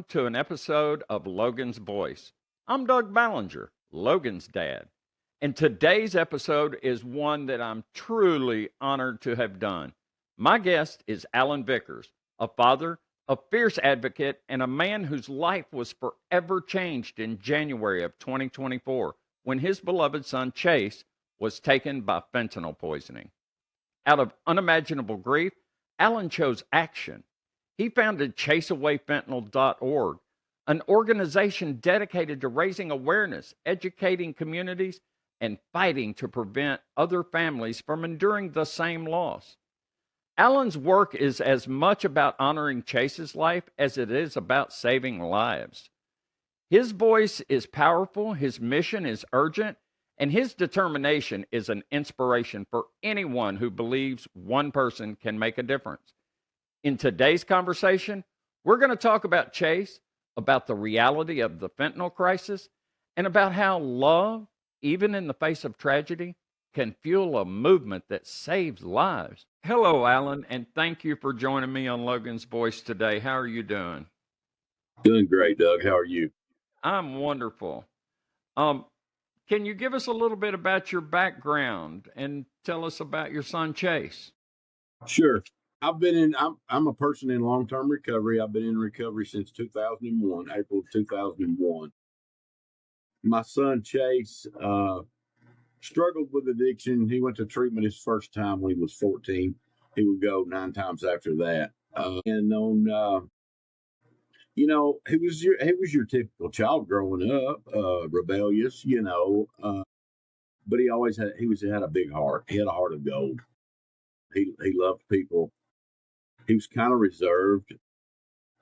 to an episode of Logan's Voice. I'm Doug Ballinger, Logan's dad, and today's episode is one that I'm truly honored to have done. My guest is Alan Vickers, a father, a fierce advocate, and a man whose life was forever changed in January of 2024 when his beloved son Chase was taken by fentanyl poisoning. Out of unimaginable grief, Alan chose action. He founded chaseawayfentanyl.org, an organization dedicated to raising awareness, educating communities, and fighting to prevent other families from enduring the same loss. Alan's work is as much about honoring Chase's life as it is about saving lives. His voice is powerful, his mission is urgent, and his determination is an inspiration for anyone who believes one person can make a difference. In today's conversation, we're going to talk about Chase, about the reality of the fentanyl crisis, and about how love, even in the face of tragedy, can fuel a movement that saves lives. Hello, Alan, and thank you for joining me on Logan's Voice today. How are you doing? Doing great, Doug. How are you? I'm wonderful. Um, can you give us a little bit about your background and tell us about your son Chase? Sure. I'm a person in long-term recovery. I've been in recovery since 2001, April of 2001. My son Chase struggled with addiction. He went to treatment his first time when he was 14. He would go 9 times after that. And on he was your typical child growing up, rebellious, but he had a big heart. He had a heart of gold. He loved people. He was kind of reserved,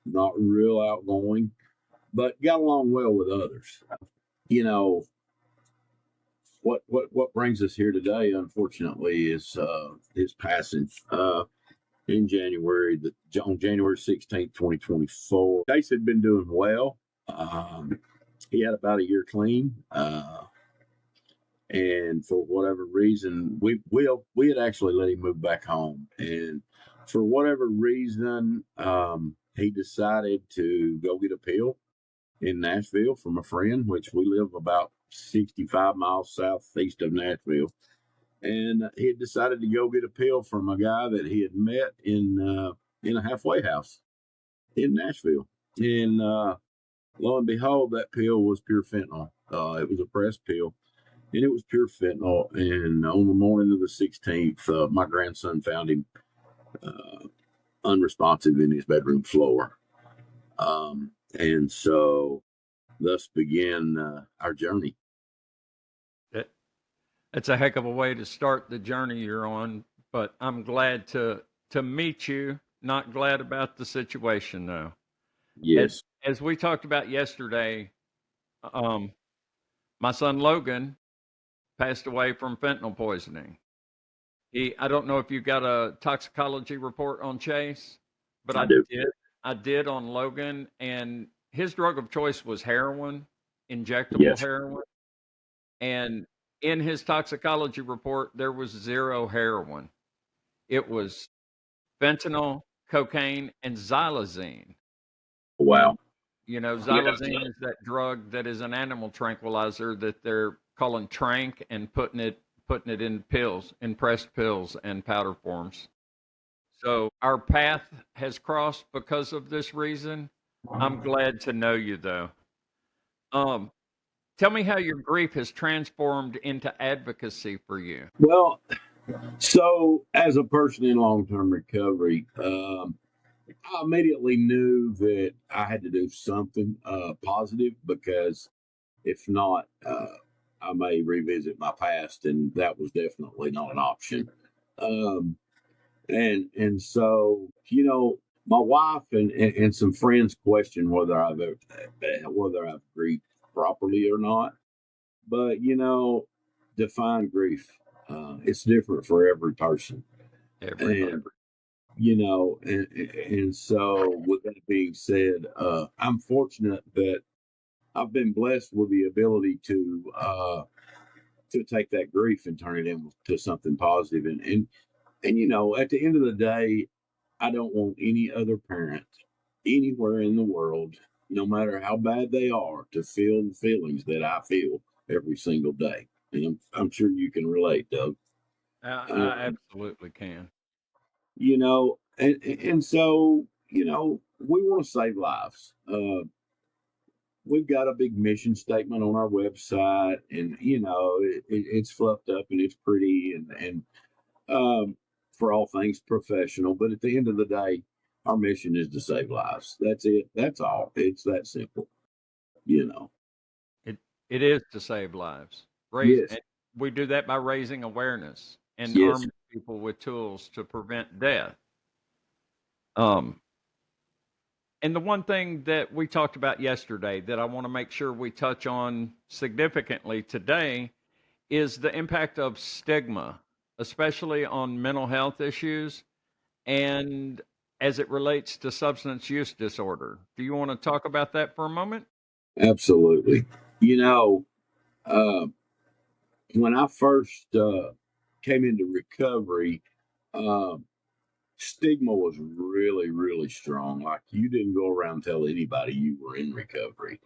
not real outgoing, but got along well with others. You know what brings us here today, unfortunately, is his passing in on January 16th, 2024. Chase had been doing well. He had about a year clean, and for whatever reason, we had actually let him move back home, and for whatever reason, he decided to go get a pill in Nashville from a friend, which we live about 65 miles southeast of Nashville. And he had decided to go get a pill from a guy that he had met in a halfway house in Nashville. And lo and behold, that pill was pure fentanyl. It was a pressed pill, and it was pure fentanyl. And on the morning of the 16th, my grandson found him unresponsive in his bedroom floor. And so thus began our journey. It's a heck of a way to start the journey you're on, but I'm glad to meet you. Not glad about the situation though. As, Yes. as we talked about yesterday, um, my son Logan passed away from fentanyl poisoning. I don't know if you got a toxicology report on Chase, but I I do. did. I did on Logan, and his drug of choice was heroin, injectable Yes. heroin. And in his toxicology report, there was zero heroin. It was fentanyl, cocaine, and xylazine. And Wow. xylazine is that drug that is an animal tranquilizer that they're calling trank and putting it in pills, in pressed pills and powder forms. So our path has crossed because of this reason. I'm glad to know you though. Um, Tell me how your grief has transformed into advocacy for you. Well, so as a person in long-term recovery, I immediately knew that I had to do something positive, because if not, I may revisit my past, and that was definitely not an option. Um, and so my wife and some friends question whether I've grieved properly or not. But define grief. It's different for every person, Everybody. and and so with that being said, I'm fortunate that I've been blessed with the ability to take that grief and turn it into something positive. And at the end of the day, I don't want any other parent anywhere in the world, no matter how bad they are, to feel the feelings that I feel every single day. And I'm sure you can relate, Doug. I Um, absolutely can. and so we want to save lives. We've got a big mission statement on our website, and it's fluffed up and it's pretty, and for all things professional. But at the end of the day, our mission is to save lives. That's it. That's all. It's that simple. You know. It it is to save lives. Raise Yes. and we do that by raising awareness and Yes. arming people with tools to prevent death. Um, and the one thing that we talked about yesterday that I want to make sure we touch on significantly today is the impact of stigma, especially on mental health issues and as it relates to substance use disorder. Do you want to talk about that for a moment? Absolutely. You know, uh, when I first came into recovery, uh, stigma was really, really strong. Like you didn't go around tell anybody you were in recovery,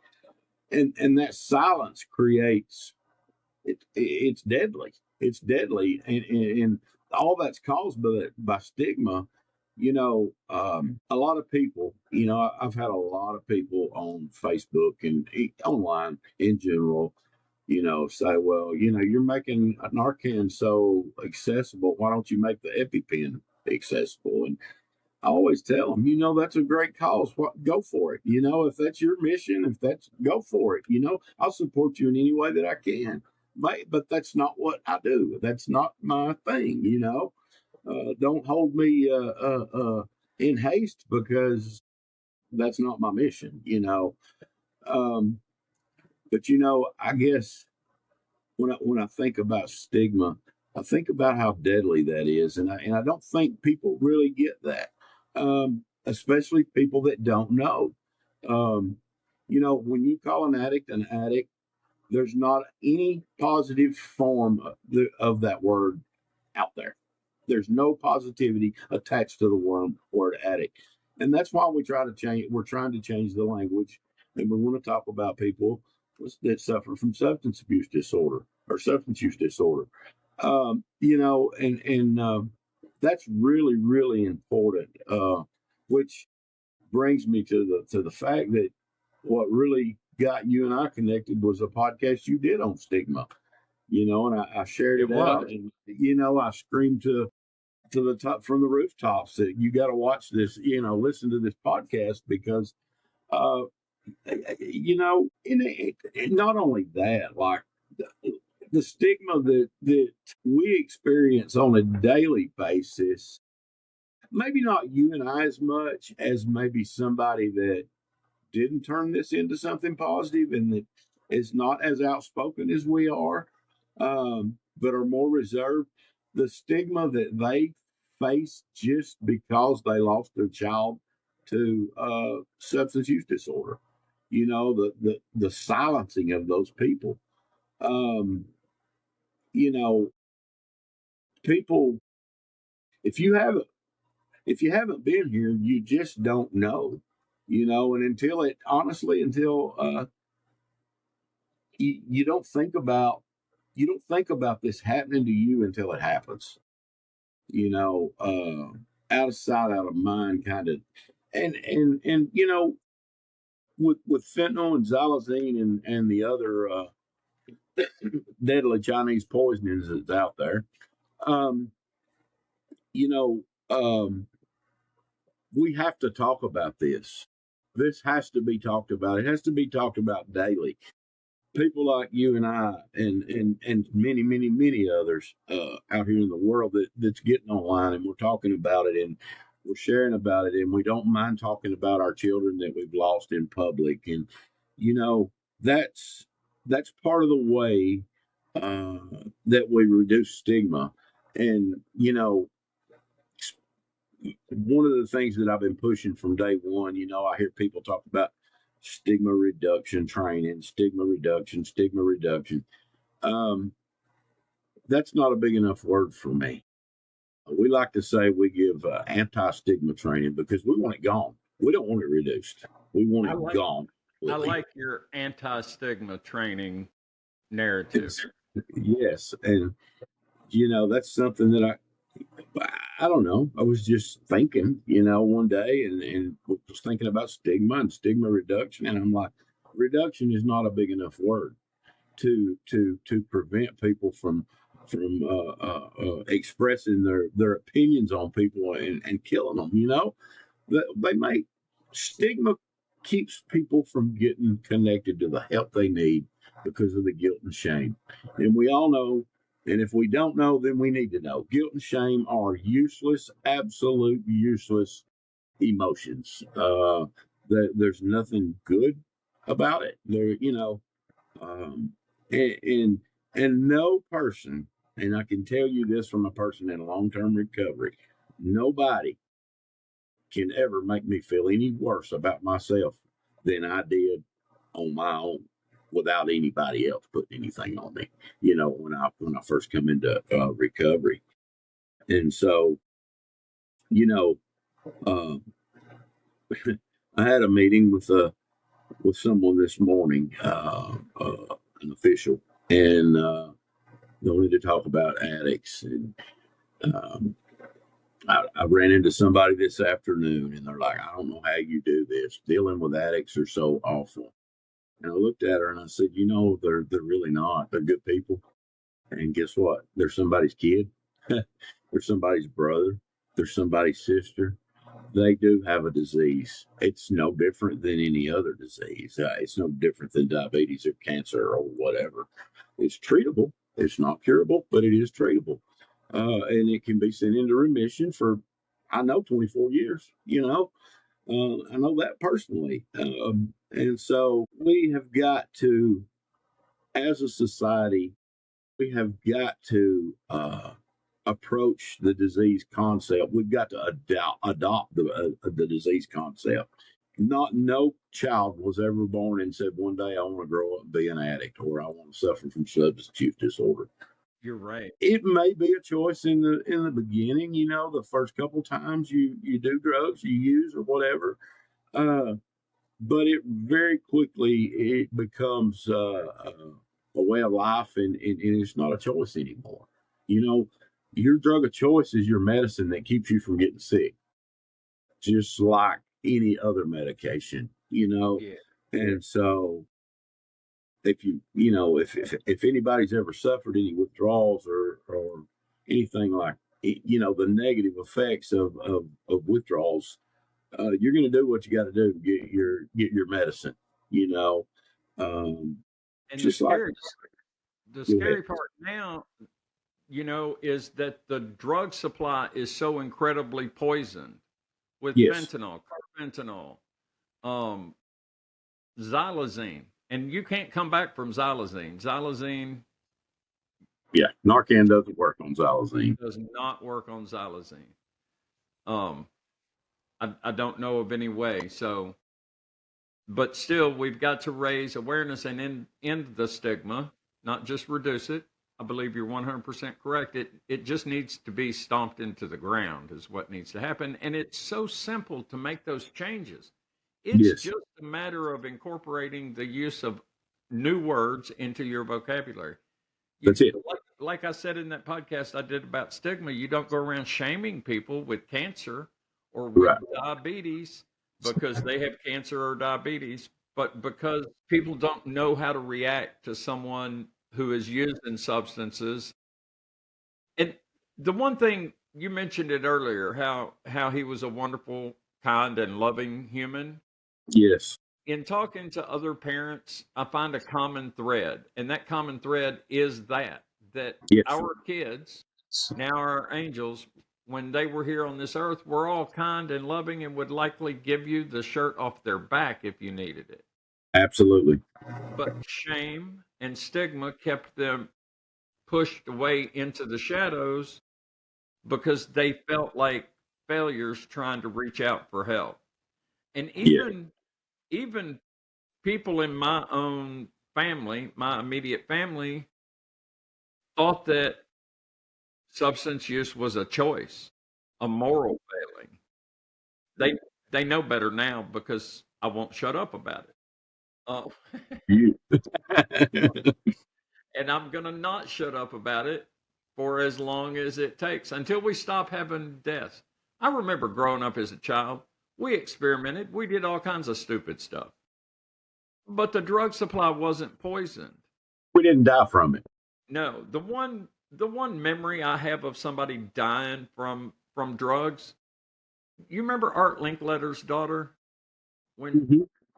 and that silence creates it's deadly. It's deadly, and all that's caused by stigma. A lot of people. I've had a lot of people on Facebook and online in general. Say, well, you're making Narcan so accessible. Why don't you make the EpiPen accessible? And I always tell them, that's a great cause. What, go for it. If that's your mission, if that's go for it. I'll support you in any way that I can. But that's not what I do. That's not my thing. Don't hold me in haste because that's not my mission. Um, but I guess when I think about stigma, I think about how deadly that is, and I don't think people really get that, especially people that don't know. Um, when you call an addict, there's not any positive form of that word out there. There's no positivity attached to the word addict. And that's why we're trying to change the language. And we want to talk about people that suffer from substance abuse disorder or substance use disorder. And that's really, really important. Which brings me to the fact that what really got you and I connected was a podcast you did on stigma. And I shared It it out, was. and I screamed to the top from the rooftops that you got to watch this, listen to this podcast because, uh, and not only that, like the stigma that we experience on a daily basis, maybe not you and I as much as maybe somebody that didn't turn this into something positive and that is not as outspoken as we are, but are more reserved, the stigma that they face just because they lost their child to substance use disorder, the silencing of those people. Um, you know, people, if you haven't if you haven't been here, you just don't know. And until you don't think about this happening to you until it happens. Out of sight, out of mind, kind of. And with fentanyl and xylazine and the other deadly Chinese poisonings that's out there, um, you know, we have to talk about this. This has to be talked about. It has to be talked about daily. People like you and I, and many, many, many others out here in the world that's getting online, and we're talking about it, and we're sharing about it, and we don't mind talking about our children that we've lost in public, and you know that's that's part of the way uh, that we reduce stigma, and one of the things that I've been pushing from day one, I hear people talk about stigma reduction training, stigma reduction, stigma reduction. Um, that's not a big enough word for me. We like to say we give anti stigma training because we want it gone. We don't want it reduced. We want I it like gone. I like your anti-stigma training narrative. It's, yes, and that's something that I don't know. I was just thinking, one day and was thinking about stigma and stigma reduction, and I'm like, reduction is not a big enough word to prevent people from expressing their opinions on people and killing them. They make stigma keeps people from getting connected to the help they need because of the guilt and shame. And we all know, and if we don't know, then we need to know. Guilt and shame are useless, absolute useless emotions. There's nothing good about it. Um, and, and and no person, and I can tell you this from a person in long-term recovery, nobody can ever make me feel any worse about myself than I did on my own without anybody else putting anything on me. When I first come into recovery, and so you know, uh, I had a meeting with someone this morning, an official, and they wanted to talk about addicts. And um, I ran into somebody this afternoon, and they're like, "I don't know how you do this. Dealing with addicts are so awful." And I looked at her and I said, they're really not. They're good people. And guess what? They're somebody's kid. They're somebody's brother. They're somebody's sister. They do have a disease. It's no different than any other disease. It's no different than diabetes or cancer or whatever. It's treatable. It's not curable, but it is treatable. And it can be sent into remission for, I know, 24 years. I know that personally. And so we have got to, as a society, we have got to approach the disease concept. We've got to adopt the disease concept. Not no child was ever born and said one day I want to grow up and be an addict or I want to suffer from substance use disorder. You're right. It may be a choice in the beginning. The first couple times you do drugs, you use or whatever. Uh, but it very quickly it becomes a way of life, and it's not a choice anymore. You know, your drug of choice is your medicine that keeps you from getting sick, just like any other medication. Yeah. And so if anybody's ever suffered any withdrawals or anything like the negative effects of withdrawals, you're going to do what you got to do to get your medicine. You know, um, And just like the go ahead. scary part now, is that the drug supply is so incredibly poisoned with Yes, fentanyl, carfentanil, um, xylazine, and you can't come back from xylazine. Xylazine yeah. Narcan doesn't work on xylazine. does not work on xylazine. Um, I don't know of any way. So, but still, we've got to raise awareness and end the stigma, not just reduce it. I believe you're 100% correct. It just needs to be stomped into the ground is what needs to happen, and it's so simple to make those changes. It's Yes, just a matter of incorporating the use of new words into your vocabulary. that's it. Like I said in that podcast I did about stigma, you don't go around shaming people with cancer or with Right. diabetes because they have cancer or diabetes, but because people don't know how to react to someone who is using substances. And the one thing you mentioned it earlier, how he was a wonderful, kind, and loving human. Yes. In talking to other parents, I find a common thread, and that common thread is that Yes. our kids, now our angels, when they were here on this earth, were all kind and loving and would likely give you the shirt off their back if you needed it. Absolutely. But shame and stigma kept them pushed away into the shadows because they felt like failures trying to reach out for help. And Yeah. even people in my own family, my immediate family, thought that substance use was a choice, a moral failing. They they know better now because I won't shut up about it. Oh, You. and I'm going to not shut up about it for as long as it takes until we stop having deaths. I remember growing up as a child, we experimented, we did all kinds of stupid stuff, but the drug supply wasn't poisoned. We didn't die from it. No, the one memory I have of somebody dying from drugs. You remember Art Linkletter's daughter when Hmm.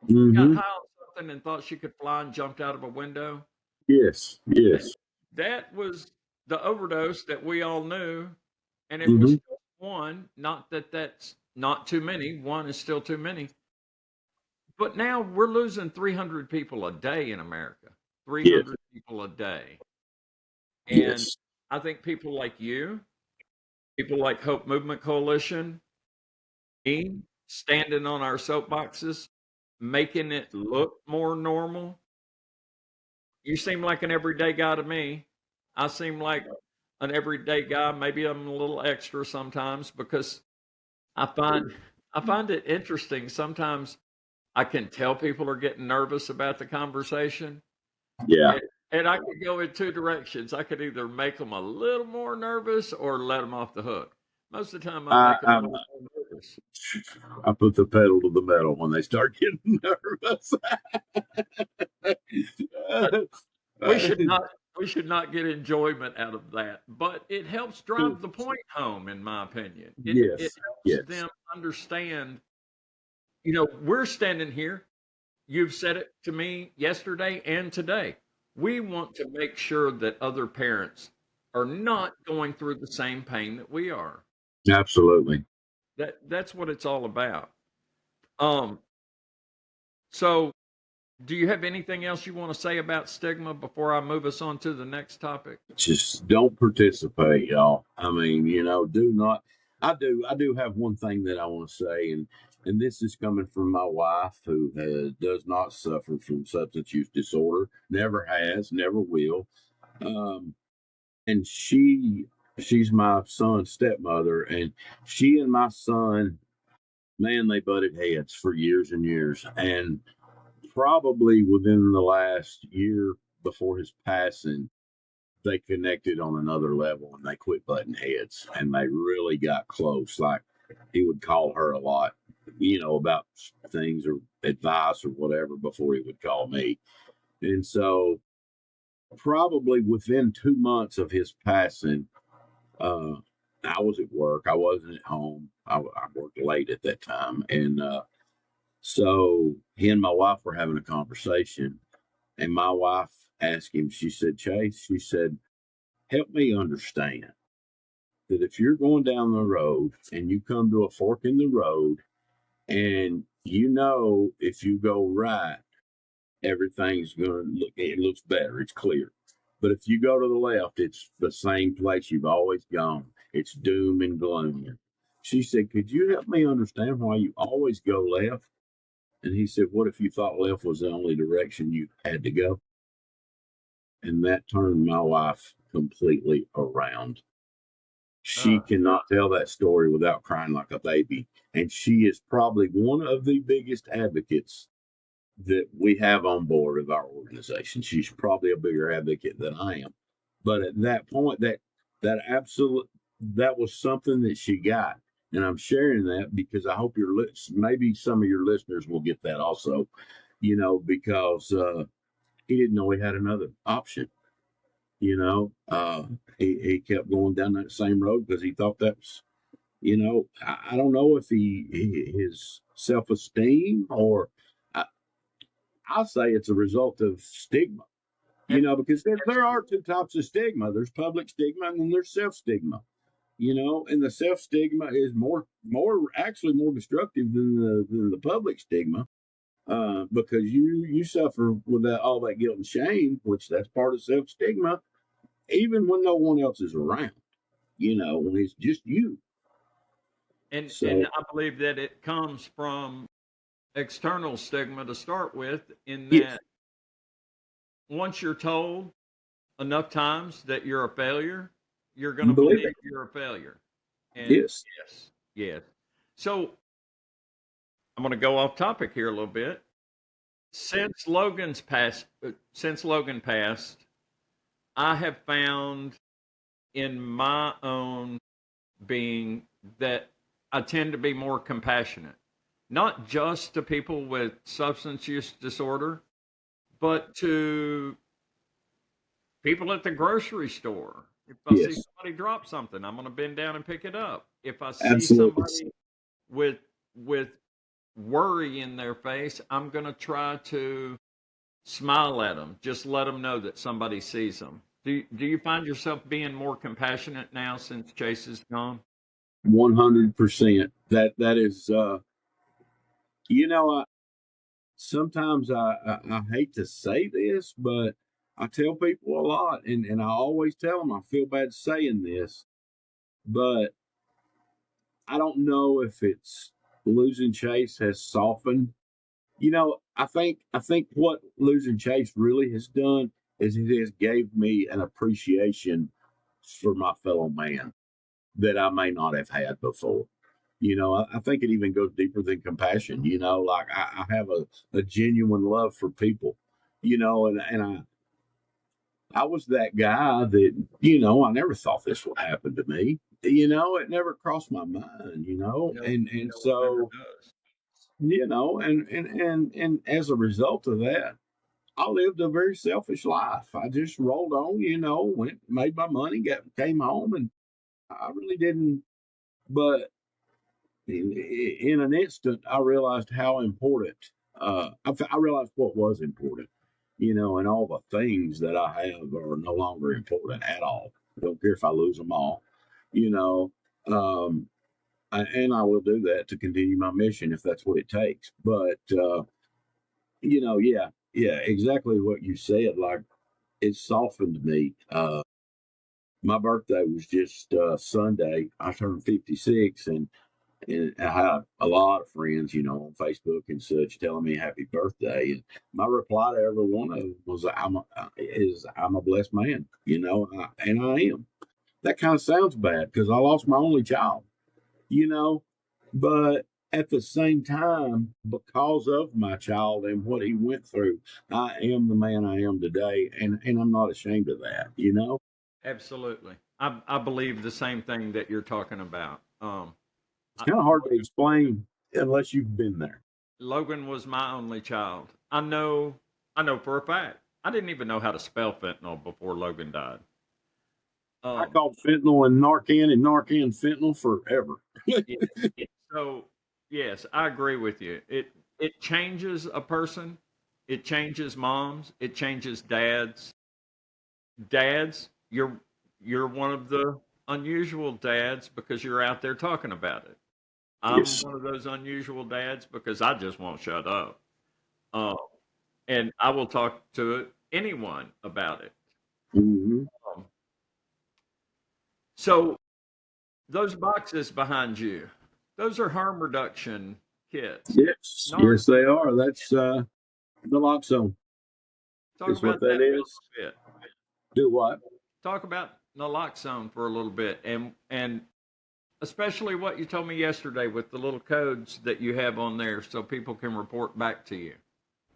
she got Hmm. high on something and thought she could fly and jumped out of a window? Yes. That, Yes. that was the overdose that we all knew, and it was Hmm. just one. Not that that's not too many. One is still too many. But now we're losing 300 people a day in America. Yes. 300 people a day. And Yes. I think people like you, people like Hope Movement Coalition, me, standing on our soapboxes, making it look more normal. You seem like an everyday guy to me. I seem like an everyday guy. Maybe I'm a little extra sometimes because I find I find it interesting. Sometimes I can tell people are getting nervous about the conversation, Yeah. and I could go in two directions. I could either make them a little more nervous or let them off the hook. Most of the time, I I, make them a I little more nervous. I put the pedal to the metal when they start getting nervous. But we should not get enjoyment out of that. But it helps drive the point home, in my opinion. It Yes. helps Yes. them understand. We're standing here. You've said it to me yesterday and today. We want to make sure that other parents are not going through the same pain that we are. Absolutely. That's what it's all about. Um, so do you have anything else you want to say about stigma before I move us on to the next topic? Just don't participate, y'all. I mean, do not. I do have one thing that I want to say, and this is coming from my wife, who does not suffer from substance use disorder, never has, never will. Um, and she's my son's stepmother, and she and my son, man, they butted heads for years and years, and probably within the last year before his passing, they connected on another level and they quit butting heads and they really got close. Like, he would call her a lot, about things or advice or whatever before he would call me. And so, probably within 2 months of his passing, uh, I was at work. I wasn't at home. I worked late at that time. And so, he and my wife were having a conversation. And my wife asked him, she said, Chase, she said, help me understand that if you're going down the road and you come to a fork in the road, and if you go right, everything's going to look, it looks better, it's clear. But if you go to the left, it's the same place you've always gone. It's doom and gloom. She said, could you help me understand why you always go left? And he said, what if you thought left was the only direction you had to go? And that turned my wife completely around. She Uh, cannot tell that story without crying like a baby. And she is probably one of the biggest advocates that we have on board of our organization. She's probably a bigger advocate than I am. But at that point, that was something that she got. And I'm sharing that because I hope maybe some of your listeners will get that also, because he didn't know he had another option. He kept going down that same road because he thought that was, I don't know if his self esteem, or I, I'll say it's a result of stigma, and because there are two types of stigma. There's public stigma and then there's self stigma, and the self stigma is actually more destructive than the public stigma. Because you suffer with all that guilt and shame, which that's part of self stigma, even when no one else is around, when it's just you. and So, I believe that it comes from external stigma to start with, in yes, that once you're told enough times that you're a failure, you're going you to believe it. believe you're a failure. And Yes. yes, yes. So I'm going to go off topic here a little bit. since Logan passed, I have found in my own being that I tend to be more compassionate, not just to people with substance use disorder, but to people at the grocery store. If I see Yes, somebody drop something, I'm going to bend down and pick it up. If I see absolutely. somebody with with worry in their face, I'm going to try to smile at them. Just let them know that somebody sees them. Do you find yourself being more compassionate now since Chase is gone? 100%. That is, you know, sometimes I hate to say this, but I tell people a lot, and I always tell them I feel bad saying this, but I don't know if it's losing Chase has softened. I think what losing Chase really has done is it has gave me an appreciation for my fellow man that I may not have had before. I think it even goes deeper than compassion. Like I have a genuine love for people. And I was that guy that I never thought this would happen to me. It never crossed my mind. No, And no, it never so does. and as a result of that, I lived a very selfish life. I just rolled on, went made my money, came home, and I really didn't. But in an instant, I realized how important. I realized what was important, and all the things that I have are no longer important at all. I don't care if I lose them all, you know. Um, and I will do that to continue my mission if that's what it takes. But yeah, yeah, exactly what you said. Like it softened me. My birthday was just Sunday. I turned 56, and I had a lot of friends, on Facebook and such, telling me happy birthday. And my reply to every one of them was, I'm a blessed man, and I am. That kind of sounds bad because I lost my only child, you know, but at the same time, because of my child and what he went through, I am the man I am today, and I'm not ashamed of that. Absolutely. I believe the same thing that you're talking about. It's kind of hard to explain unless you've been there. Logan was my only child. I know for a fact. I didn't even know how to spell fentanyl before Logan died. I Um, called fentanyl and Narcan fentanyl forever. yeah. So yes, I agree with you. It changes a person. It changes moms. It changes dads. Dads, you're one of the unusual dads because you're out there talking about it. I'm Yes. one of those unusual dads because I just won't shut up. Um, and I will talk to anyone about it. Hmm. Um, so those boxes behind you, those are harm reduction kits. Yes. Narc, Yes, they are. That's naloxone talk is what about that that for a is. little bit. Do what? Talk about naloxone for a little bit, and especially what you told me yesterday with the little codes that you have on there, so people can report back to you.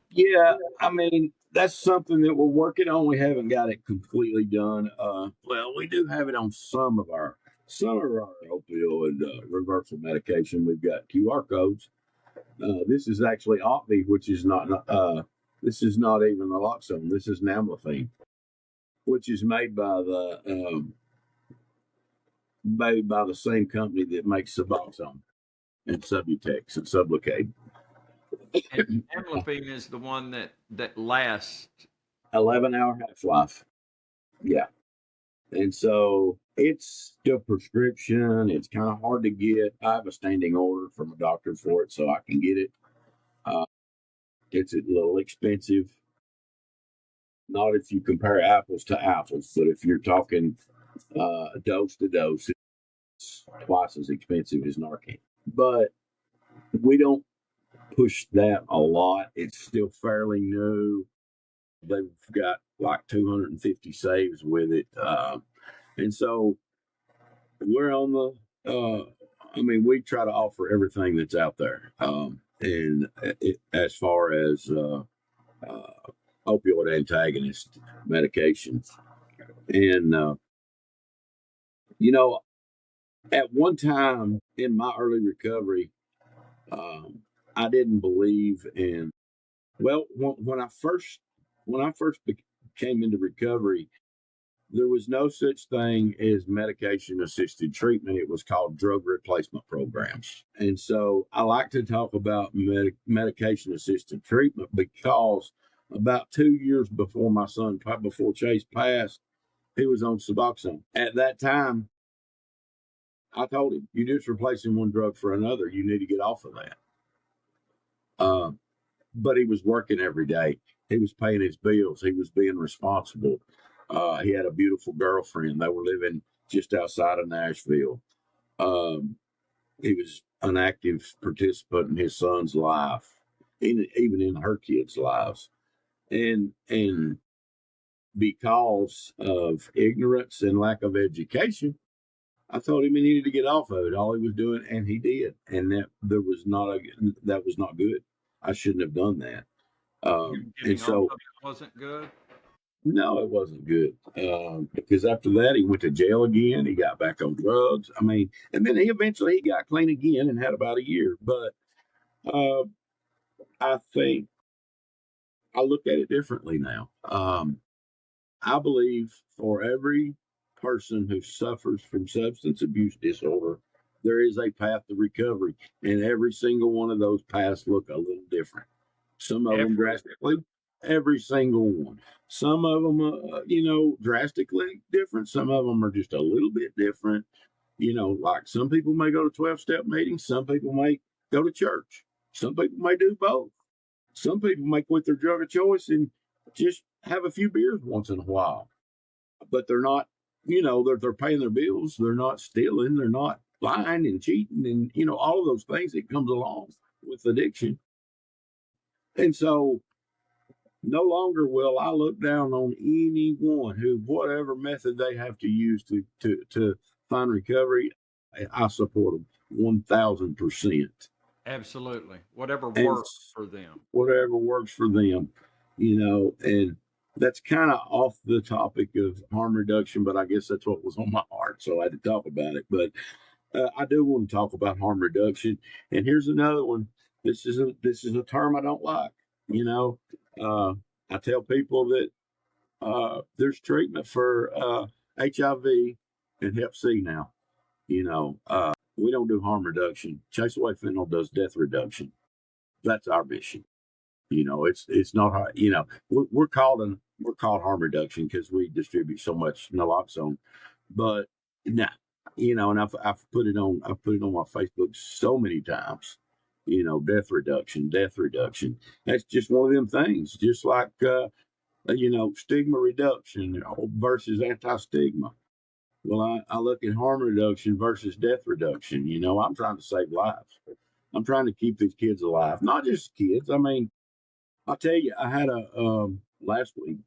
Yeah, I mean, that's something that we're working on. We haven't got it completely done. Well, we do have it on some of our opioid reversal medication. We've got QR codes. This is actually Opti, which is not. This is not even naloxone. This is namifene, which is made by the same company that makes Suboxone and Subutex and Sublocade. And amlopine is the one that lasts. 11-hour half life. Yeah. And so it's still prescription. It's kind of hard to get. I have a standing order from a doctor for it, so I can get it. Uh, it's a little expensive. Not if you compare apples to apples, but if you're talking dose to dose, it's twice as expensive as Narcan. But we don't push that a lot. It's still fairly new. They've got like 250 saves with it. And so we're on I mean, we try to offer everything that's out there. And as far as opioid antagonist medication. And, you know, at one time in my early recovery, um, I didn't believe in, well, when I first came into recovery, there was no such thing as medication assisted treatment. It was called drug replacement programs. And so I like to talk about medication assisted treatment because about 2 years before my son, before Chase passed, he was on Suboxone. At that time, I told him, "You're just replacing one drug for another. You need to get off of that." Uh, but he was working every day. He was paying his bills. He was being responsible. He had a beautiful girlfriend. They were living just outside of Nashville. Um, he was an active participant in his son's life, even in her kids' lives. And because of ignorance and lack of education, I told him he needed to get off of it. All he was doing, and he did, and that was not good. I shouldn't have done that. And Getting off so, of it wasn't good. no, it wasn't good. Because after that, he went to jail again. He got back on drugs. I mean, and then he eventually he got clean again and had about a year. But uh, I think I look at it differently now. I believe for every person who suffers from substance abuse disorder, there is a path to recovery, and every single one of those paths look a little different. Some of them Every drastically, every single one. Some of them, drastically different. Some of them are just a little bit different. Like some people may go to 12-step meetings, some people may go to church, some people may do both. Some people may quit their drug of choice and just have a few beers once in a while, but they're not, they're paying their bills. They're not stealing. They're not lying and cheating and, all of those things that comes along with addiction. And so no longer will I look down on anyone who, whatever method they have to use to find recovery, I support them 1000%. Absolutely. Whatever And works for them. whatever works for them, and that's kind of off the topic of harm reduction, but I guess that's what was on my heart. So I had to talk about it. But I do want to talk about harm reduction. And here's another one. This is a term I don't like. You know, uh, I tell people that there's treatment for HIV and Hep C now. We don't do harm reduction. Chase Away Fentanyl does death reduction. That's our mission. It's not hard. We're called harm reduction because we distribute so much naloxone. But nah, and I've put it on my Facebook so many times. Death reduction, death reduction. That's just one of them things. Just like stigma reduction versus anti-stigma. Well, I look at harm reduction versus death reduction. I'm trying to save lives. I'm trying to keep these kids alive, not just kids. I mean, I'll tell you, I had a last week.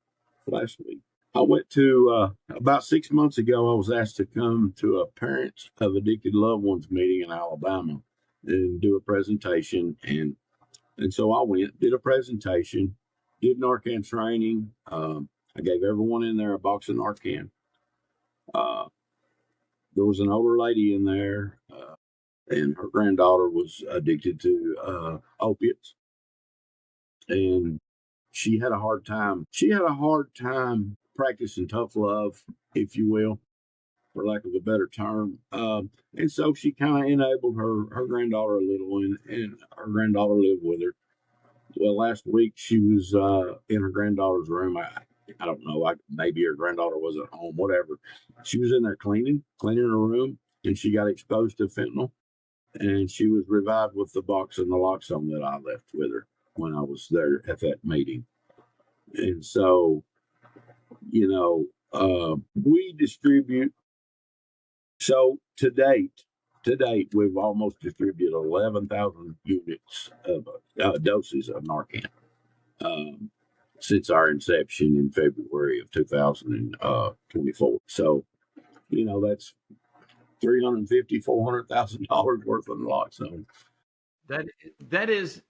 Last week, I went to about 6 months ago. I was asked to come to a parents of addicted loved ones meeting in Alabama and do a presentation, and so I went, did a presentation, did Narcan training. I gave everyone in there a box of Narcan. Uh, there was an older lady in there, and her granddaughter was addicted to opiates, and she had a hard time. She had a hard time practicing tough love, if you will, for lack of a better term. And so she kind of enabled her granddaughter a little, and her granddaughter lived with her. Well, last week she was in her granddaughter's room. I don't know. Maybe her granddaughter wasn't home, whatever. She was in there cleaning her room, and she got exposed to fentanyl, and she was revived with the box of naloxone that I left with her when I was there at that meeting. And so, we distribute. So to date, we've almost distributed 11,000 units of doses of Narcan um, since our inception in February of 2024. So, that's 350, $400,000 worth of naloxone. That that is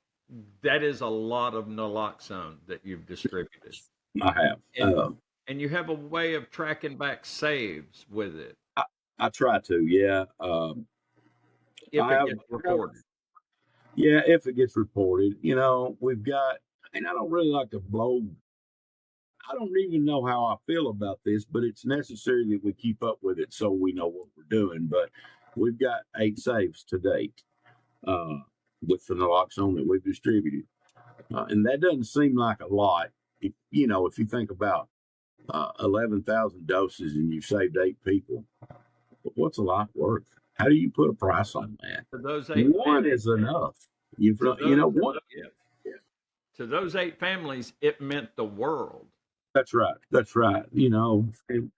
That is a lot of naloxone that you've distributed. I have. And and you have a way of tracking back saves with it I, I try to, yeah. if I it have, gets reported. yeah, if it gets reported, we've got, and I don't really like to blow. I don't even know how I feel about this, but it's necessary that we keep up with it so we know what we're doing. But we've got 8 saves to date uh, with the naloxone that we've distributed, and that doesn't seem like a lot. If you think about 11,000 doses and you've saved 8 people, but what's a life worth? How do you put a price on that? To those eight One families, is enough. You've, to you those know, one. yeah, to those 8 families, it meant the world. That's right. That's right. And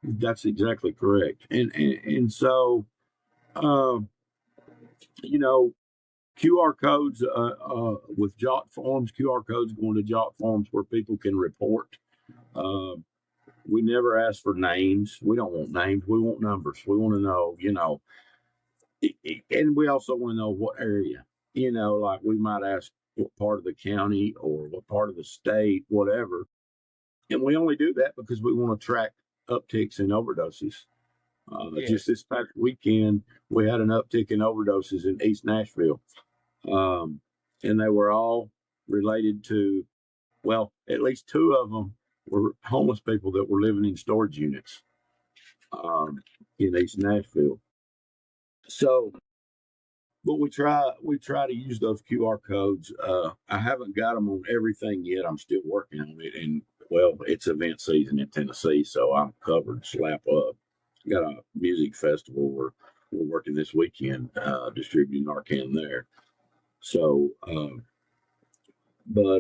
that's exactly correct. And so, uh, you know, QR codes with jot forms, QR codes going to jot forms where people can report. Uh, we never ask for names. We don't want names. We want numbers. We want to know, and we also want to know what area. Like we might ask what part of the county or what part of the state, whatever. And we only do that because we want to track upticks in overdoses. Yeah, Just this past weekend, we had an uptick in overdoses in East Nashville, um, and they were all related to, well, at least 2 of them were homeless people that were living in storage units um, in East Nashville. So, but we try to use those QR codes. I haven't got them on everything yet. I'm still working on it, and well, it's event season in Tennessee, so I'm covered slap up. Got a music festival where we're working this weekend, distributing Narcan there. So, but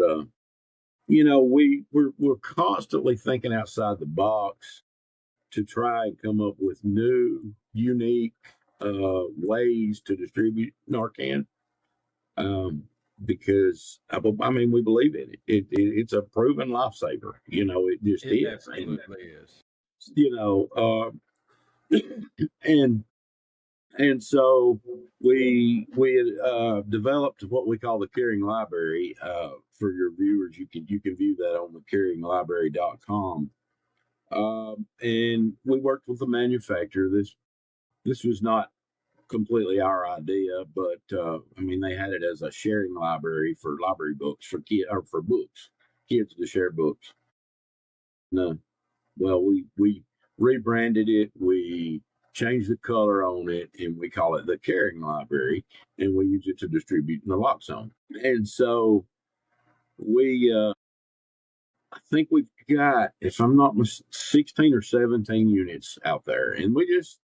we're constantly thinking outside the box to try and come up with new, unique ways to distribute Narcan. Um, because I mean, we believe in it. It's a proven lifesaver. It just it is, and absolutely is. you know, and And so we developed what we call the Caring Library. For your viewers, you can view that on the caringlibrary.com. And we worked with the manufacturer. This was not completely our idea, but I mean they had it as a sharing library for library books for books, kids to share books. No, well, we rebranded it. We changed the color on it, and we call it the Caring Library, and we use it to distribute naloxone. And so I think we've got, if I'm not 16 or 17 units out there, and we just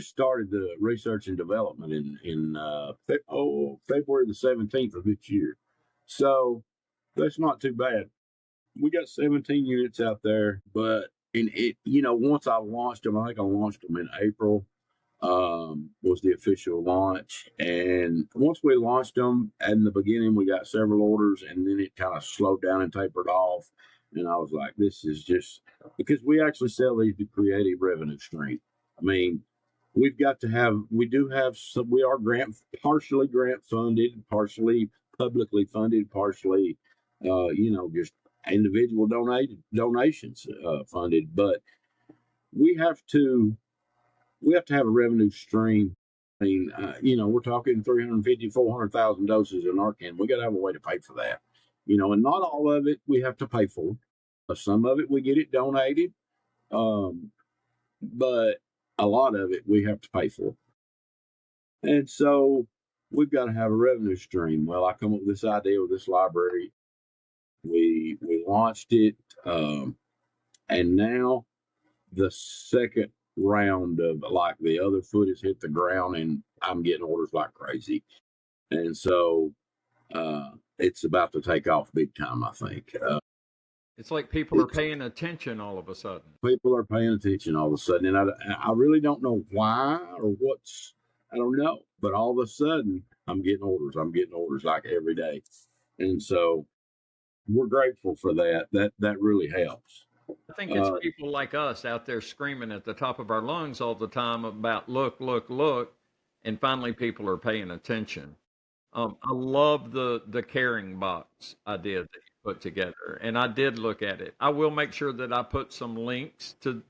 started the research and development in February the 17th of this year. So that's not too bad. We got 17 units out there, but once I launched them, I think I launched them in April. Was the official launch, and once we launched them in the beginning, we got several orders, and then it kind of slowed down and tapered off. And I was like, this is just because we actually sell these to creative revenue stream. I mean, we do have some, we are partially grant funded, partially publicly funded, partially, just individual donations funded, but we have to have a revenue stream. I mean, we're talking 350, 400,000 doses of Narcan. We got to have a way to pay for that. And not all of it we have to pay for. Some of it we get it donated, um, but a lot of it we have to pay for. And so we've got to have a revenue stream. Well, I come up with this idea with this library. We launched it, and now the second round of, like, the other foot has hit the ground, and I'm getting orders like crazy. And so it's about to take off big time, I think. It's like people are paying attention all of a sudden. People are paying attention all of a sudden, and I really don't know why or what's, I don't know, but all of a sudden I'm getting orders. I'm getting orders like every day, and so we're grateful for that. That really helps. I think it's Uh, people like us out there screaming at the top of our lungs all the time about look, look, look, and finally people are paying attention. I love the caring box idea that you put together, and I did look at it. I will make sure that I put some links to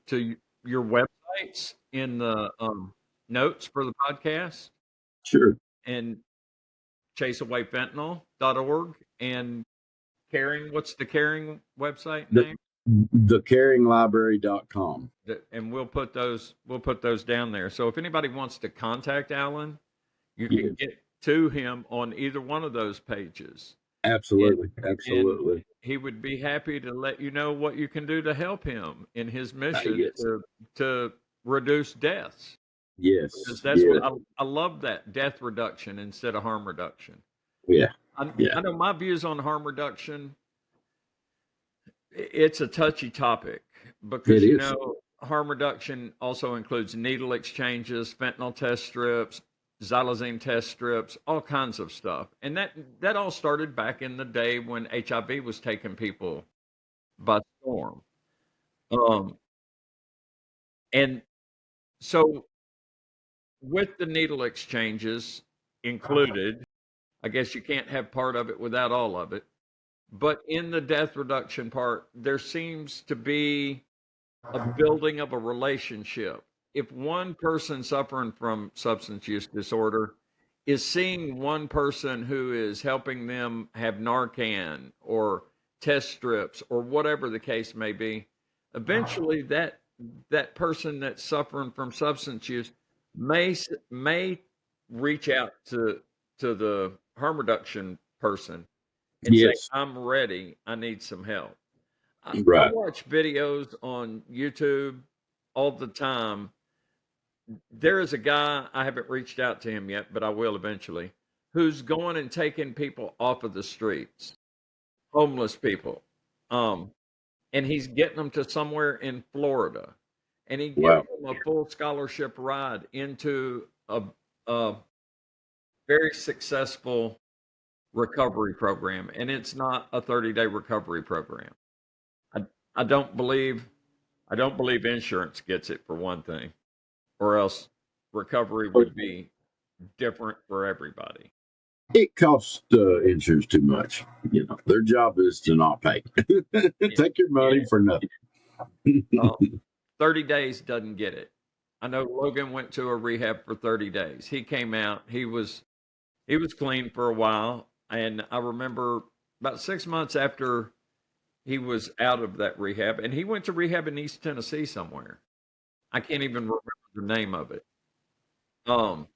your websites in the notes for the podcast, Sure. and chaseawayfentanyl.org and caring. What's the caring website The name? thecaringlibrary.com. And we'll put those down there. So if anybody wants to contact Alan, you can Yes, get to him on either one of those pages. And absolutely. and Absolutely. he would be happy to let you know what you can do to help him in his mission Yes. to reduce deaths. Because Yes. that's what Yes. I love, that death reduction instead of harm reduction. Yeah. I Yeah. I know my views on harm reduction. It's a touchy topic It because is. harm reduction also includes needle exchanges, fentanyl test strips, xylazine test strips, all kinds of stuff. And that all started back in the day when HIV was taking people by storm. Um, and so with the needle exchanges included, I guess you can't have part of it without all of it. But in the death reduction part, there seems to be a building of a relationship. If one person suffering from substance use disorder is seeing one person who is helping them have Narcan or test strips or whatever the case may be, eventually that person that's suffering from substance use may reach out to the harm reduction person and say, Yes. "I'm ready. I need some help." I Right. watch videos on YouTube all the time. There is a guy, I haven't reached out to him yet, but I will eventually, who's going and taking people off of the streets, homeless people. Um, and he's getting them to somewhere in Florida. And he gives Wow. them a full scholarship ride into a very successful recovery program. And it's not a 30-day recovery program. I, I don't believe I don't believe insurance gets it, for one thing, or else recovery would be different for everybody. It costs insurance too much. You know, their job is to not pay. Yeah, Take your yeah. money for nothing. 30 days doesn't get it. I know Logan went to a rehab for 30 days. He came out. He was clean for a while, and I remember about 6 months after he was out of that rehab, and he went to rehab in East Tennessee somewhere. I can't even remember the name of it. Um,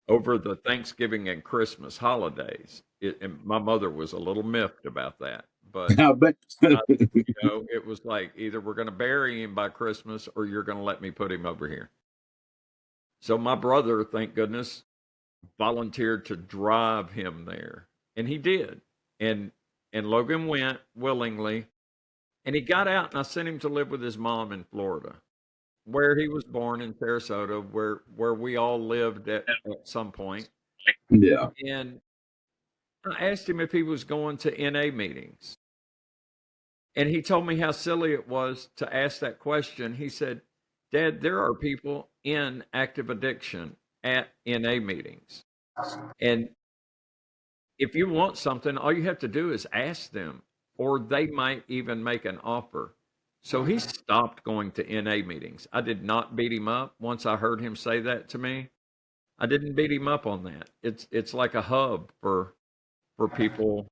over the Thanksgiving and Christmas holidays. And my mother was a little miffed about that, but I bet. I, it was like either we're going to bury him by Christmas or you're going to let me put him over here. So my brother, thank goodness, volunteered to drive him there, and he did. And and Logan went willingly, and he got out, and I sent him to live with his mom in Florida, where he was born in Sarasota, where we all lived at some point. Yeah. And I asked him if he was going to NA meetings, and he told me how silly it was to ask that question. He said, "Dad, there are people in active addiction at NA meetings. And if you want something, all you have to do is ask them, or they might even make an offer." So he stopped going to NA meetings. I did not beat him up once I heard him say that to me. I didn't beat him up on that. It's like a hub for people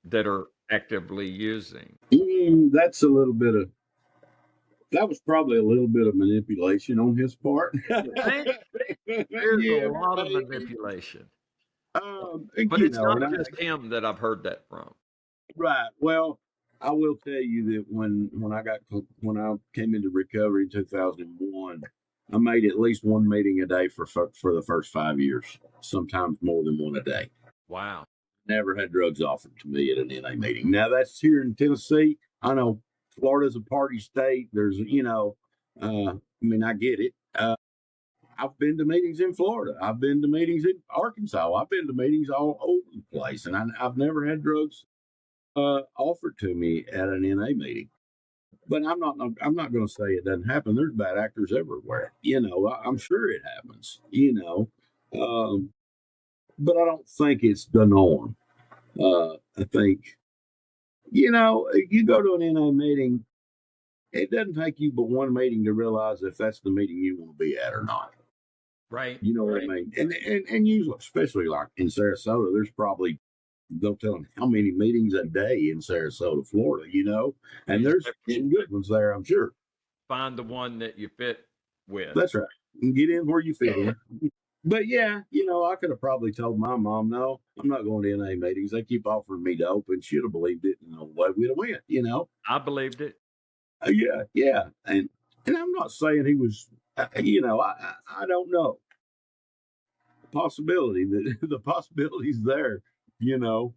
that are actively using. That's a little bit of, that was probably a little bit of manipulation on his part. You think? There's a Yeah, lot of maybe. manipulation, but You it's know, not and I, just him that I've heard that from. right. Well, I will tell you that when I came into recovery in 2001, I made at least one meeting a day for the first 5 years, sometimes more than one a day. Wow. Never had drugs offered to me at an NA meeting. Now that's here in Tennessee. I know Florida's a party state. There's, I mean, I get it. I've been to meetings in Florida. I've been to meetings in Arkansas. I've been to meetings all over the place, and I've never had drugs offered to me at an NA meeting. But I'm not going to say it doesn't happen. There's bad actors everywhere. I'm sure it happens. Um, but I don't think it's the norm. I think, you go to an NA meeting, it doesn't take you but one meeting to realize if that's the meeting you want to be at or not. Right. You know what I mean? And usually, especially like in Sarasota, there's probably no telling how many meetings a day in Sarasota, Florida, You and just there's have to some good ones there, I'm sure. find the one that you fit with. That's right. You get in where you fit in. But yeah, I could have probably told my mom, no, I'm not going to NA meetings. They keep offering me dope, and she'd have believed it, and away we'd have went. I believed it. Yeah, yeah, and I'm not saying he was, I don't know. Possibility that the possibility's there, you know.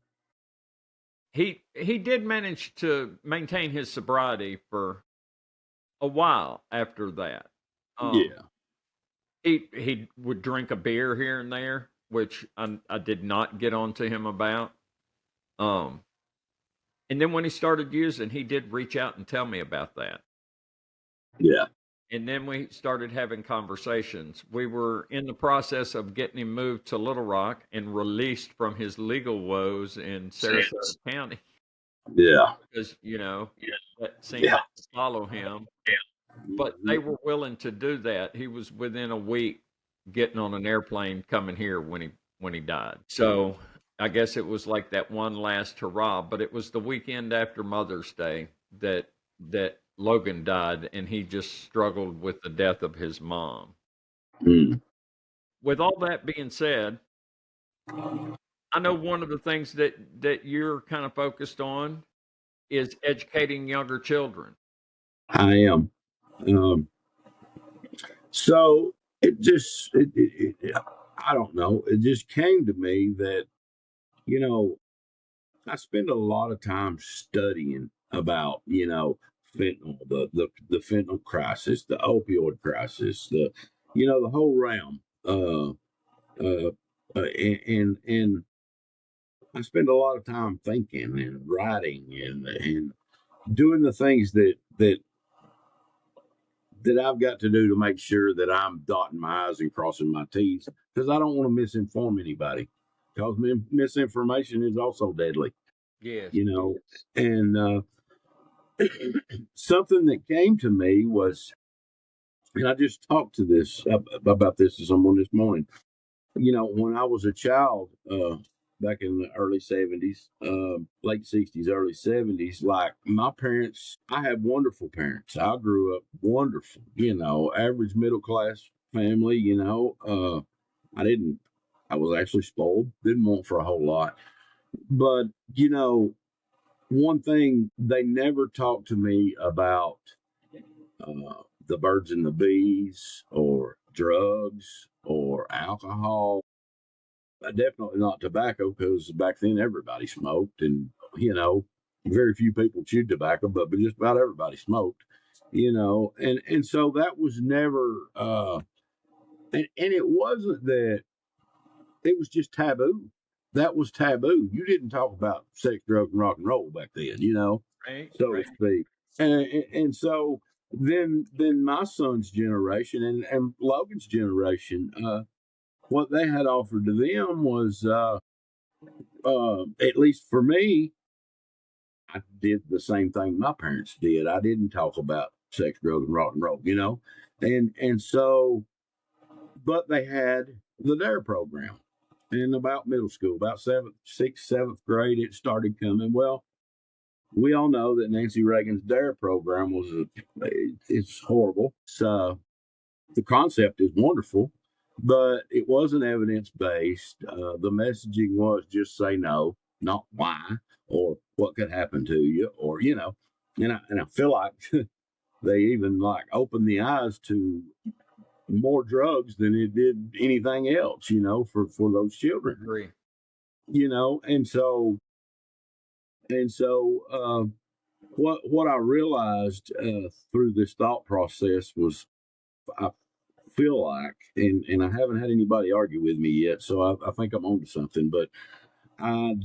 He did manage to maintain his sobriety for a while after that. Um, Yeah, he would drink a beer here and there, which I did not get on to him about. Um, and then when he started using, he did reach out and tell me about that. yeah. And then we started having conversations. We were in the process of getting him moved to Little Rock and released from his legal woes in Sarasota County Yeah. because, that seemed Yeah. to follow him. But they Mhm. were willing to do that. He was within a week getting on an airplane coming here when he died. So I guess it was like that one last hurrah. But it was the weekend after Mother's Day that Logan died, and he just struggled with the death of his mom. Mm. With all that being said, I know one of the things that you're kind of focused on is educating younger children. I am. Um, so I don't know. It just came to me that, you know, I spend a lot of time studying about, fentanyl, the fentanyl crisis, the opioid crisis, the whole realm. Uh, and I spend a lot of time thinking and writing and doing the things that I've got to do to make sure that I'm dotting my I's and crossing my T's because I don't want to misinform anybody because misinformation is also deadly, Yes. you know. And something that came to me was, and I just talked to this about this to someone this morning. When I was a child, back in the early 70s, late 60s, early 70s, like my parents, I had wonderful parents. I grew up wonderful, average middle class family, I didn't, I was actually spoiled, didn't want for a whole lot. But, one thing they never talked to me about the birds and the bees or drugs or alcohol. Definitely not tobacco because back then everybody smoked, and very few people chewed tobacco, but just about everybody smoked. And so that was never, and it wasn't that it was just taboo. That was taboo. You didn't talk about sex, drugs, and rock and roll back then, Right. so to Right. speak. And so then my son's generation and Logan's generation, what they had offered to them was at least for me, I did the same thing my parents did. I didn't talk about sex, drugs, and rock and roll, and so, but they had the DARE program, and about middle school, about sixth, seventh grade, it started coming. Well, we all know that Nancy Reagan's DARE program it's horrible. So the concept is wonderful, but it wasn't evidence based. The messaging was just say no, not why, or what could happen to you, or and I feel like they even like opened the eyes to more drugs than it did anything else, for those children, Agree. and so what I realized through this thought process was I feel like, and I haven't had anybody argue with me yet, so I think I'm onto something, but I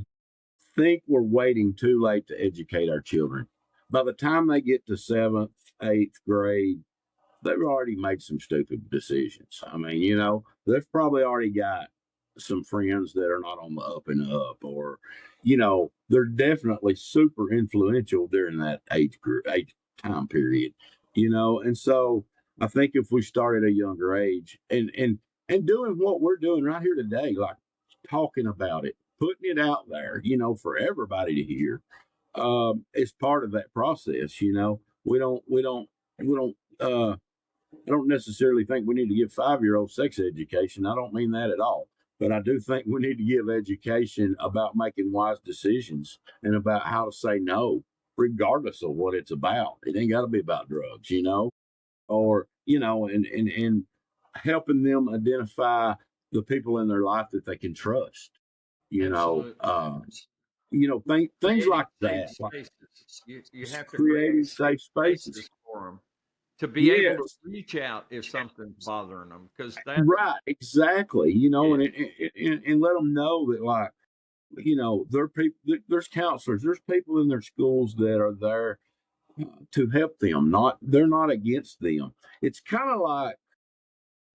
think we're waiting too late to educate our children. By the time they get to seventh, eighth grade, they've already made some stupid decisions. I mean, they've probably already got some friends that are not on the up and up, or they're definitely super influential during that age time period. And so I think if we start at a younger age and doing what we're doing right here today, like talking about it, putting it out there, for everybody to hear, is part of that process. We don't I don't necessarily think we need to give 5-year-olds sex education. I don't mean that at all. But I do think we need to give education about making wise decisions and about how to say no, regardless of what it's about. It ain't got to be about drugs, or, and helping them identify the people in their life that they can trust, you know, Absolutely. uh, things Creating like safe that, like spaces. You have to create creating safe safe spaces. spaces for them to be able to Yes. reach out if something's bothering them, because that, Right, exactly. yeah, And let them know that, like, there are people, there's counselors, there's people in their schools that are there to help them. They're not against them. It's kind of like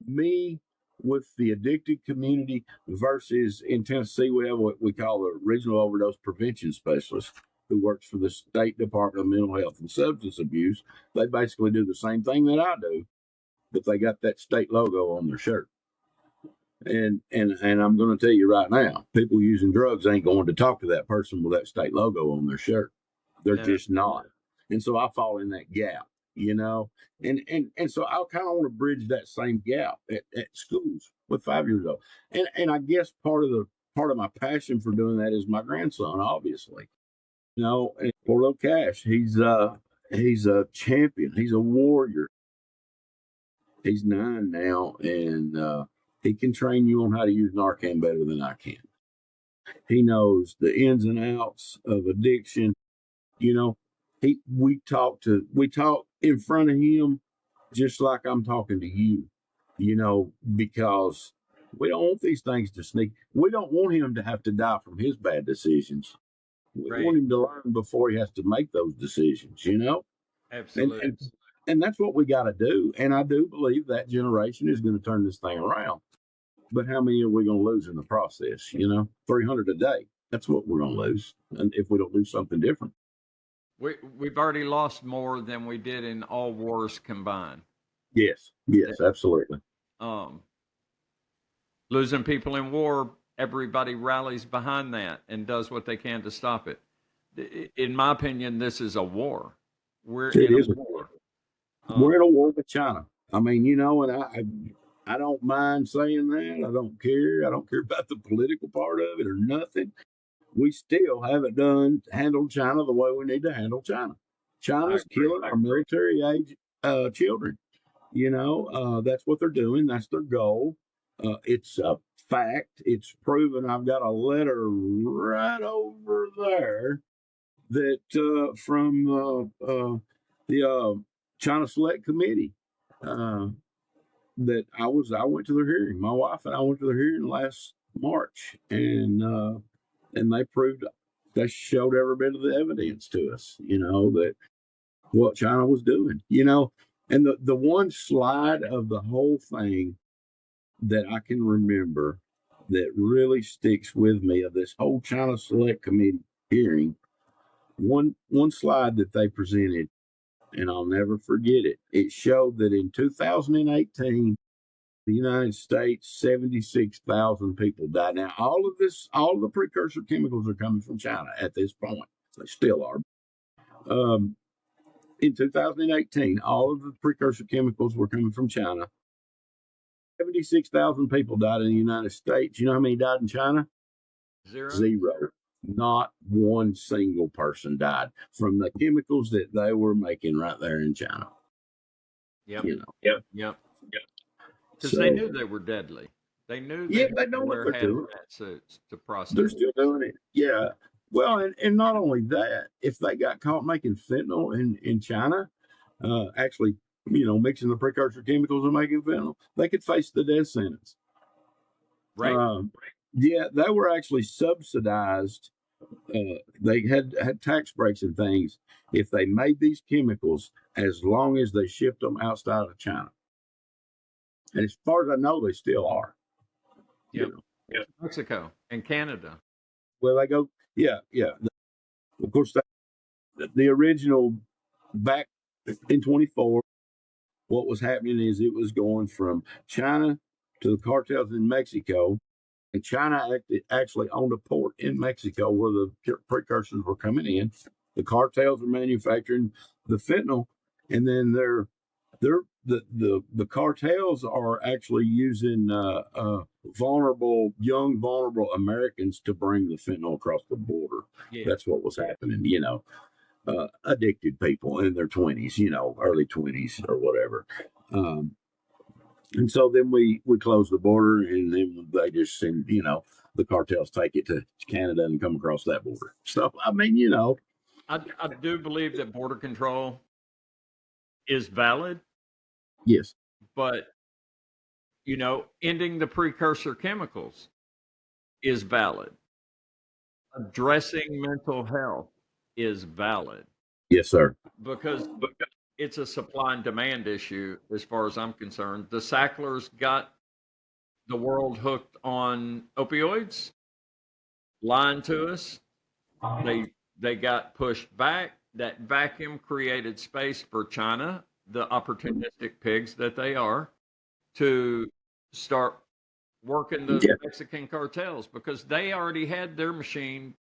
me with the addicted community versus in Tennessee, we have what we call the regional overdose prevention specialist who works for the State Department of Mental Health and Substance Abuse. They basically do the same thing that I do, but they got that state logo on their shirt. And I'm going to tell you right now, people using drugs ain't going to talk to that person with that state logo on their shirt. They're no, just not. And so I fall in that gap, and so I kind of want to bridge that same gap at schools with 5 years old. And I guess part of my passion for doing that is my grandson, obviously. And poor little Cash, he's a champion, he's a warrior. He's 9 now, and he can train you on how to use Narcan better than I can. He knows the ins and outs of addiction. You know, we talk in front of him just like I'm talking to you. Because we don't want these things to sneak. We don't want him to have to die from his bad decisions. We right, want him to learn before he has to make those decisions. And absolutely. and and that's what we got to do. And I do believe that generation is going to turn this thing around. But how many are we going to lose in the process? 300 a day. That's what we're going to lose, and if we don't do something different. We've already lost more than we did in all wars combined. Yes, yes, absolutely. Um, Losing people in war, everybody rallies behind that and does what they can to stop it. In my opinion, this is a war. We're It in a is. war. We're Um, in a war with China. I mean, and I don't mind saying that. I don't care. I don't care about the political part of it or nothing. We still haven't handled China the way we need to handle China. I China's agree. killing our military age children. That's what they're doing. That's their goal. It's a fact. It's proven. I've got a letter right over there that from the China Select Committee that I went to their hearing. My wife and I went to their hearing last March, and they showed every bit of the evidence to us. That what China was doing. And the one slide of the whole thing that I can remember that really sticks with me of this whole China Select Committee hearing, one slide that they presented, and I'll never forget it. It showed that in 2018, the United States, 76,000 people died. Now, all of the precursor chemicals are coming from China at this point. They still are. Um, in 2018, all of the precursor chemicals were coming from China. 76,000 people died in the United States. You know how many died in China? Zero. Zero. Not one single person died from the chemicals that they were making right there in China. Yep. Yep. Yep. Because they So, knew they were deadly. They knew they yeah, had they to know what wear they're doing. hazmat suits to They're process. still doing it. Yeah. Well, and not only that, if they got caught making fentanyl in China, actually, mixing the precursor chemicals and making fentanyl, they could face the death sentence. Right. Um, yeah, they were actually subsidized. They had tax breaks and things if they made these chemicals as long as they shipped them outside of China. And as far as I know, they still are. You Yep. know. Mexico and Canada. Well, they go, yeah, yeah. Of course, the original back in 24, what was happening is it was going from China to the cartels in Mexico, and China actually owned a port in Mexico where the precursors were coming in. The cartels were manufacturing the fentanyl, and then the cartels are actually using vulnerable Americans to bring the fentanyl across the border. Yes. That's what was happening, addicted people in their 20s, early 20s or whatever. Um, and so then we close the border, and then they just send, the cartels take it to Canada and come across that border. So, I mean, I do believe that border control is valid, yes, but ending the precursor chemicals is valid. Addressing mental health is valid yes, sir. because it's a supply and demand issue as far as I'm concerned. The Sacklers got the world hooked on opioids, lying to us. They got pushed back. That vacuum created space for China, the opportunistic pigs that they are, to start working the Yeah. Mexican cartels because they already had their machine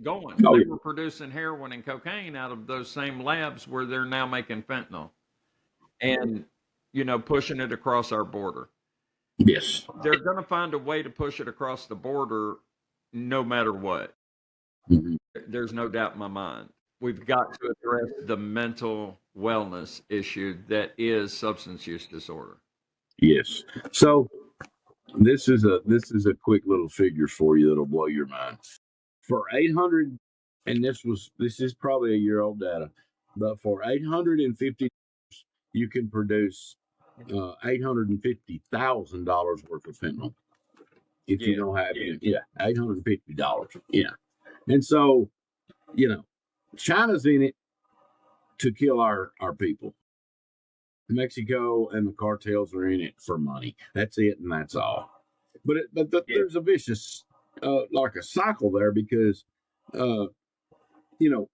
going. Oh, They yeah. were producing heroin and cocaine out of those same labs where they're now making fentanyl and pushing it across our border. Yes. They're going to find a way to push it across the border no matter what. Mhm. There's no doubt in my mind. We've got to address the mental wellness issue that is substance use disorder. Yes. So this is a quick little figure for you that'll blow your mind. For 800, and this is probably a year old data, but for 850, you can produce $850,000 worth of fentanyl if you Yeah. don't have it. Yeah, $850. Yeah, and so China's in it to kill our people. Mexico and the cartels are in it for money. That's it, and that's all. Yeah. There's a vicious, like a cycle there because, uh,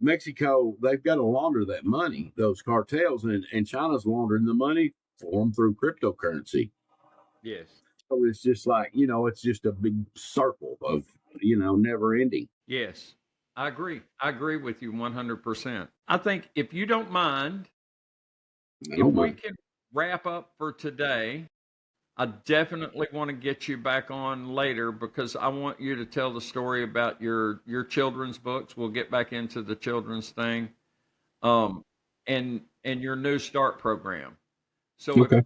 Mexico, they've got to launder that money, those cartels, and China's laundering the money for them through cryptocurrency. Yes. So it's just like, it's just a big circle of, never ending. Yes. I agree. I agree with you 100%. I think if you don't mind, I if don't we mind. can wrap up for today, I definitely want to get you back on later because I want you to tell the story about your children's books. We'll get back into the children's thing, um, and your new start program. So Okay.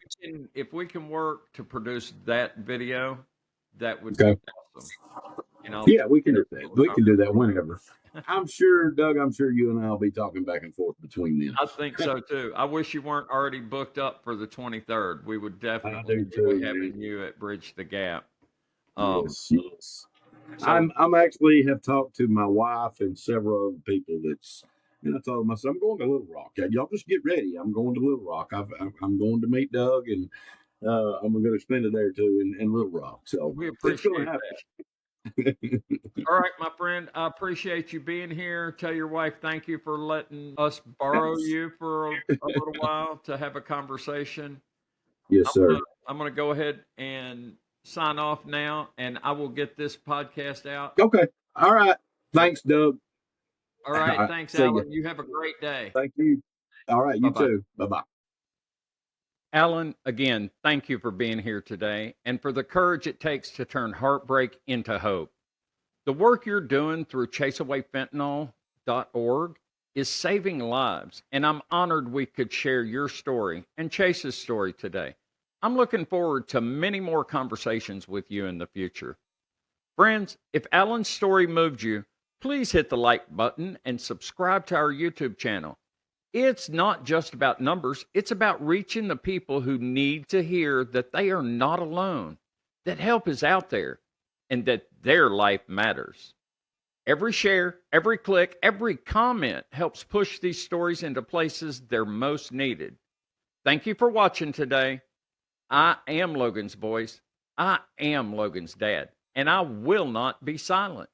if we can work to produce that video, that would be Okay. awesome. And I'll Yeah, we can share do a that. little We can do that conversation. whenever. I'm sure, Doug, I'm sure you and I will be talking back and forth between then. I think so too. I wish you weren't already booked up for the 23rd. We would I definitely do enjoy too, man. having you at Bridge the Gap. Um, Yes, yes. so I'm actually have talked to my wife and several other people and I told them, I said, I'm going to Little Rock. Y'all just get ready. I'm going to Little Rock. I'm going to meet Doug, and I'm going to spend it there too in Little Rock. So we it's going appreciate to that. happen. All right, my friend. I appreciate you being here. Tell your wife thank you for letting us borrow you for a little while to have a conversation. Yes, I'm sir. gonna, I'm gonna go ahead and sign off now, and I will get this podcast out. Okay. All right. So, Thanks, Doug. all All right. right. Thanks, See you. Alan. You have a great day. Thank you. All right. Bye You bye. too. Bye bye. Alan, again, thank you for being here today and for the courage it takes to turn heartbreak into hope. The work you're doing through chaseawayfentanyl.org is saving lives, and I'm honored we could share your story and Chase's story today. I'm looking forward to many more conversations with you in the future. Friends, if Alan's story moved you, please hit the like button and subscribe to our YouTube channel. It's not just about numbers, it's about reaching the people who need to hear that they are not alone, that help is out there, and that their life matters. Every share, every click, every comment helps push these stories into places they're most needed. Thank you for watching today. I am Logan's voice. I am Logan's dad. and I will not be silent.